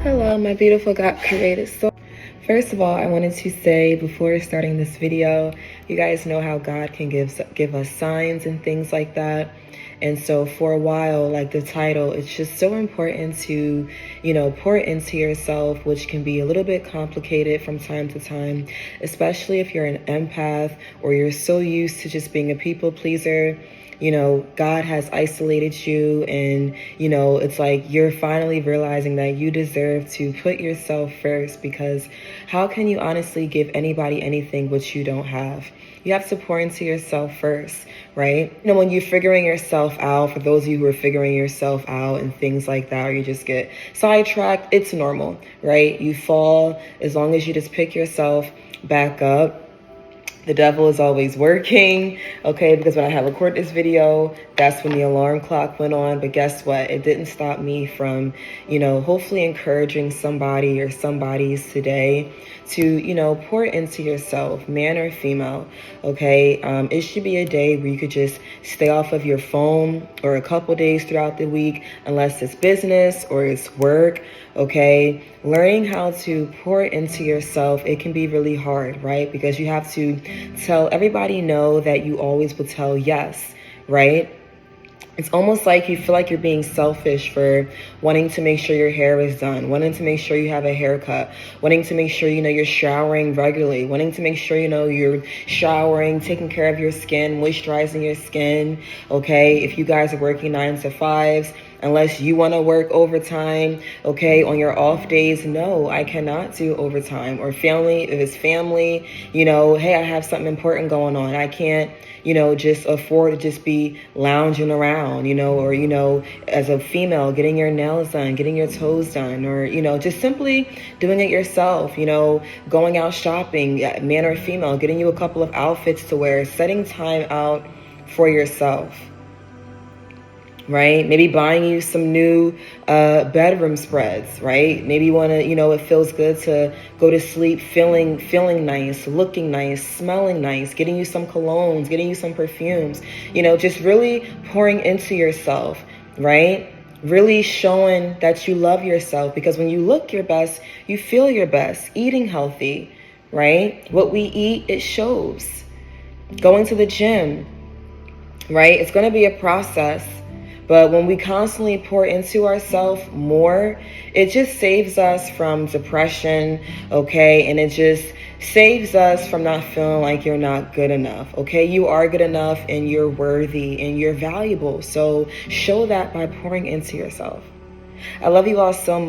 Hello, my beautiful God created soul. First of all, I wanted to say before starting this video, you guys know how God can give us signs and things like that. And so for a while, like the title, it's just so important to, pour into yourself, which can be a little bit complicated from time to time, especially if you're an empath or you're so used to just being a people pleaser. God has isolated you, and, it's like you're finally realizing that you deserve to put yourself first, because how can you honestly give anybody anything which you don't have? You have to pour into yourself first, right? When you're figuring yourself out, for those of you who are figuring yourself out and things like that, or you just get sidetracked, it's normal, right? You fall, as long as you just pick yourself back up. The devil is always working, okay? Because when I had recorded this video, that's when the alarm clock went on. But guess what? It didn't stop me from, hopefully encouraging somebody or somebody's today to, pour into yourself, man or female, okay? It should be a day where you could just stay off of your phone, or a couple days throughout the week, unless it's business or it's work, okay? Learning how to pour into yourself, it can be really hard, right? Because you have to tell everybody no that you always will tell yes, right? It's almost like you feel like you're being selfish for wanting to make sure your hair is done, wanting to make sure you have a haircut, wanting to make sure, you're showering regularly, wanting to make sure, you're showering, taking care of your skin, moisturizing your skin, okay? If you guys are working 9 to 5s, unless you want to work overtime, okay, on your off days, no, I cannot do overtime. Or family, if it's family, hey, I have something important going on. I can't, just afford to just be lounging around, or, as a female, getting your nails done, getting your toes done, or, just simply doing it yourself, going out shopping, man or female, getting you a couple of outfits to wear, setting time out for yourself. Right? Maybe buying you some new bedroom spreads, right? Maybe you want to, it feels good to go to sleep feeling nice, looking nice, smelling nice, getting you some colognes, getting you some perfumes, just really pouring into yourself, right? Really showing that you love yourself, because when you look your best, you feel your best. Eating healthy, right? What we eat, it shows. Going to the gym, right? It's going to be a process. But when we constantly pour into ourselves more, it just saves us from depression, okay? And it just saves us from not feeling like you're not good enough, okay? You are good enough, and you're worthy, and you're valuable. So show that by pouring into yourself. I love you all so much.